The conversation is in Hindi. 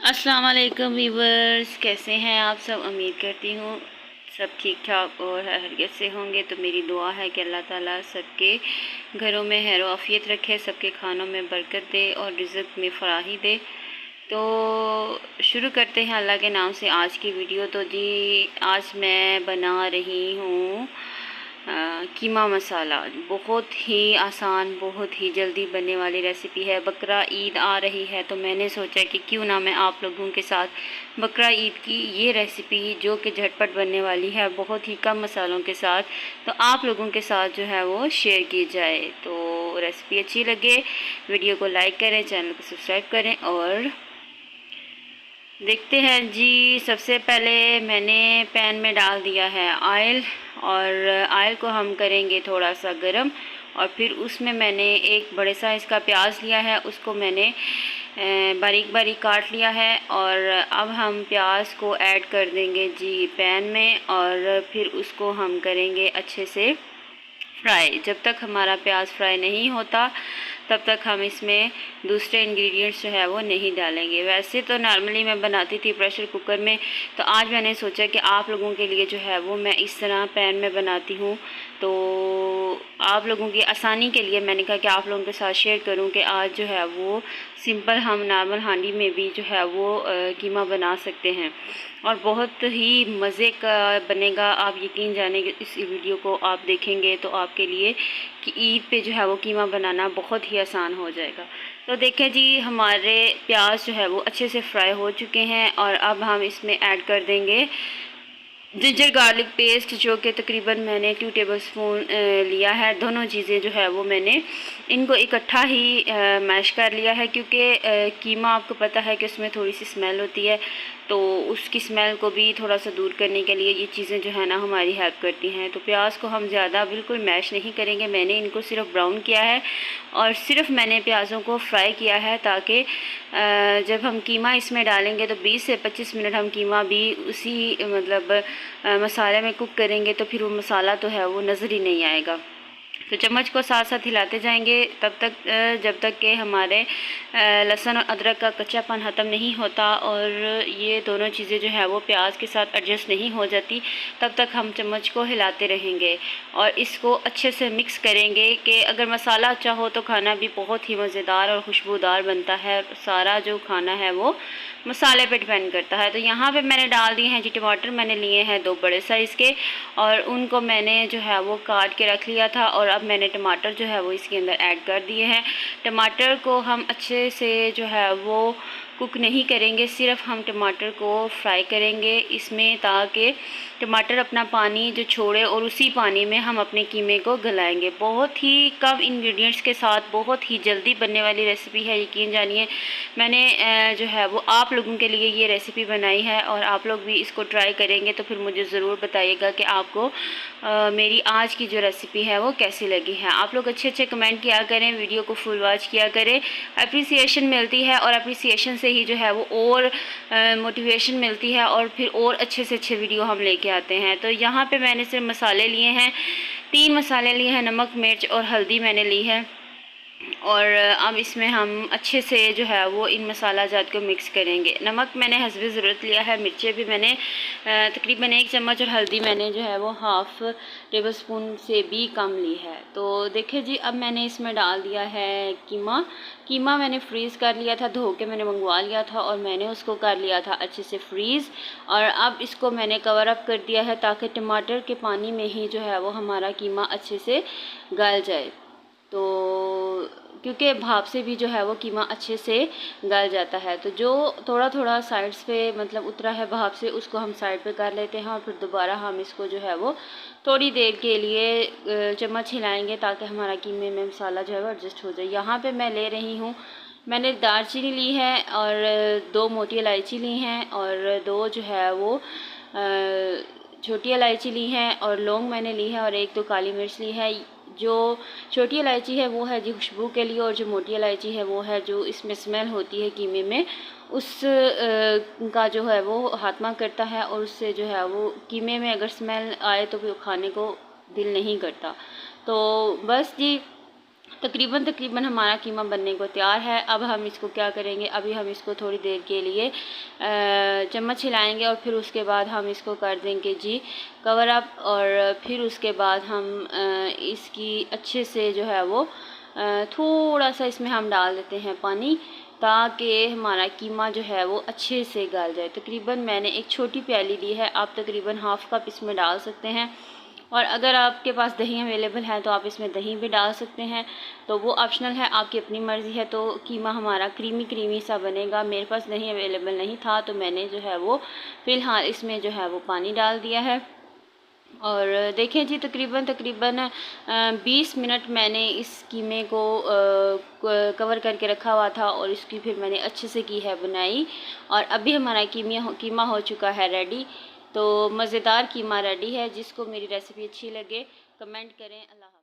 अस्सलाम वालेकुम वीवर्स, कैसे हैं आप सब। उम्मीद करती हूँ सब ठीक ठाक और खैरियत से होंगे। तो मेरी दुआ है कि अल्लाह ताला सबके घरों में खैर आफियत रखे, सबके खानों में बरकत दे और रिज़्क़ में फराही दे। तो शुरू करते हैं अल्लाह के नाम से आज की वीडियो। तो जी आज मैं बना रही हूँ कीमा मसाला। बहुत ही आसान, बहुत ही जल्दी बनने वाली रेसिपी है। बकरा ईद आ रही है तो मैंने सोचा कि क्यों ना मैं आप लोगों के साथ बकरा ईद की ये रेसिपी जो कि झटपट बनने वाली है बहुत ही कम मसालों के साथ, तो आप लोगों के साथ जो है वो शेयर की जाए। तो रेसिपी अच्छी लगे वीडियो को लाइक करें, चैनल को सब्सक्राइब करें और देखते हैं जी। सबसे पहले मैंने पैन में डाल दिया है ऑयल, और ऑयल को हम करेंगे थोड़ा सा गरम। और फिर उसमें मैंने एक बड़े साइज़ का प्याज लिया है, उसको मैंने बारीक बारीक काट लिया है। और अब हम प्याज को ऐड कर देंगे जी पैन में, और फिर उसको हम करेंगे अच्छे से फ्राई। जब तक हमारा प्याज फ्राई नहीं होता तब तक हम इसमें दूसरे इंग्रेडिएंट्स जो है वो नहीं डालेंगे। वैसे तो नॉर्मली मैं बनाती थी प्रेशर कुकर में, तो आज मैंने सोचा कि आप लोगों के लिए जो है वो मैं इस तरह पैन में बनाती हूँ। तो आप लोगों की आसानी के लिए मैंने कहा कि आप लोगों के साथ शेयर करूँ कि आज जो है वो सिंपल हम नॉर्मल हांडी में भी जो है वो कीमा बना सकते हैं और बहुत ही मज़े का बनेगा। आप यकीन जाने कि इस वीडियो को आप देखेंगे तो आपके लिए कि ईद पे जो है वो कीमा बनाना बहुत ही आसान हो जाएगा। तो देखें जी, हमारे प्याज जो है वो अच्छे से फ्राई हो चुके हैं और अब हम इसमें ऐड कर देंगे जिंजर गार्लिक पेस्ट, जो कि तकरीबन मैंने 2 टेबलस्पून लिया है। दोनों चीज़ें जो है वो मैंने इनको इकट्ठा ही मैश कर लिया है, क्योंकि कीमा आपको पता है कि उसमें थोड़ी सी स्मेल होती है, तो उसकी स्मेल को भी थोड़ा सा दूर करने के लिए ये चीज़ें जो है ना हमारी हेल्प करती हैं। तो प्याज को हम ज़्यादा बिल्कुल मैश नहीं करेंगे, मैंने इनको सिर्फ ब्राउन किया है और सिर्फ मैंने प्याज़ों को फ्राई किया है, ताकि जब हम कीमा इसमें डालेंगे तो 20 से 25 मिनट हम कीमा भी उसी मतलब मसाले में कुक करेंगे, तो फिर वो मसाला तो है वो नज़र ही नहीं आएगा। तो चम्मच को साथ साथ हिलाते जाएंगे तब तक जब तक कि हमारे लहसुन और अदरक का कच्चापन ख़त्म नहीं होता और ये दोनों चीज़ें जो है वो प्याज के साथ एडजस्ट नहीं हो जाती, तब तक हम चम्मच को हिलाते रहेंगे और इसको अच्छे से मिक्स करेंगे। कि अगर मसाला अच्छा हो तो खाना भी बहुत ही मज़ेदार और खुशबूदार बनता है। सारा जो खाना है वो मसाले पे डिपेंड करता है। तो यहाँ पे मैंने डाल दिए हैं जी टमाटर, मैंने लिए हैं 2 बड़े साइज़ के और उनको मैंने जो है वो काट के रख लिया था। और अब मैंने टमाटर जो है वो इसके अंदर ऐड कर दिए हैं। टमाटर को हम अच्छे से जो है वो कुक नहीं करेंगे, सिर्फ हम टमाटर को फ्राई करेंगे इसमें, ताकि टमाटर अपना पानी जो छोड़े और उसी पानी में हम अपने कीमे को गलाएंगे। बहुत ही कम इंग्रेडिएंट्स के साथ बहुत ही जल्दी बनने वाली रेसिपी है, यकीन जानिए। मैंने जो है वो आप लोगों के लिए ये रेसिपी बनाई है और आप लोग भी इसको ट्राई करेंगे तो फिर मुझे ज़रूर बताइएगा कि आपको मेरी आज की जो रेसिपी है वो कैसी लगी है। आप लोग अच्छे अच्छे कमेंट किया करें, वीडियो को फुल वॉच किया करें, अप्रिसिएशन मिलती है और अप्रिसिएशन से ही जो है वो और मोटिवेशन मिलती है और फिर और अच्छे से अच्छे वीडियो हम लेके आते हैं। तो यहाँ पे मैंने सिर्फ मसाले लिए हैं, 3 मसाले लिए हैं, नमक, मिर्च और हल्दी मैंने ली है। और अब इसमें हम अच्छे से जो है वो इन मसाला जात को मिक्स करेंगे। नमक मैंने हस्बे ज़रूरत लिया है, मिर्चें भी मैंने तकरीबन 1 चम्मच और हल्दी मैंने जो है वो हाफ़ टेबल स्पून से भी कम ली है। तो देखिए जी, अब मैंने इसमें डाल दिया है कीमा। कीमा मैंने फ्रीज़ कर लिया था, धो के मैंने मंगवा लिया था और मैंने उसको कर लिया था अच्छे से फ्रीज़। और अब इसको मैंने कवर अप कर दिया है ताकि टमाटर के पानी में ही जो है वो हमारा कीमा अच्छे से गल जाए। तो क्योंकि भाप से भी जो है वो कीमा अच्छे से गल जाता है, तो जो थोड़ा थोड़ा साइड्स पे मतलब उतरा है भाप से उसको हम साइड पे कर लेते हैं और फिर दोबारा हम इसको जो है वो थोड़ी देर के लिए चम्मच हिलाएंगे ताकि हमारा कीमे में मसाला जो है वो एडजस्ट हो जाए। यहाँ पे मैं ले रही हूँ, मैंने दालचीनी ली है और 2 मोटी इलायची ली हैं और 2 जो है वो छोटी इलायची ली है और लौंग मैंने ली है और 1-2 काली मिर्च ली है। जो छोटी इलायची है वो है जी खुशबू के लिए और जो मोटी इलायची है वो है जो इसमें स्मेल होती है कीमे में, उस का जो है वो खात्मा करता है और उससे जो है वो कीमे में अगर स्मेल आए तो फिर खाने को दिल नहीं करता। तो बस जी तकरीबन हमारा कीमा बनने को तैयार है। अब हम इसको क्या करेंगे, अभी हम इसको थोड़ी देर के लिए चम्मच हिलाएंगे और फिर उसके बाद हम इसको कर देंगे जी कवर अप। और फिर उसके बाद हम इसकी अच्छे से जो है वो थोड़ा सा इसमें हम डाल देते हैं पानी, ताकि हमारा कीमा जो है वो अच्छे से गल जाए। तकरीबन मैंने एक छोटी प्याली ली है, आप तकरीबन हाफ़ कप इसमें डाल सकते हैं। और अगर आपके पास दही अवेलेबल है तो आप इसमें दही भी डाल सकते हैं, तो वो ऑप्शनल है, आपकी अपनी मर्ज़ी है। तो कीमा हमारा क्रीमी सा बनेगा। मेरे पास दही अवेलेबल नहीं था तो मैंने जो है वो फ़िलहाल इसमें जो है वो पानी डाल दिया है। और देखें जी तकरीबन 20 मिनट मैंने इस कीमे को कवर करके रखा हुआ था और इसकी फिर मैंने अच्छे से की है बनाई। और अभी हमारा कीमा हो चुका है रेडी। तो मज़ेदार कीमा रेडी है। जिसको मेरी रेसिपी अच्छी लगे कमेंट करें। अल्लाह।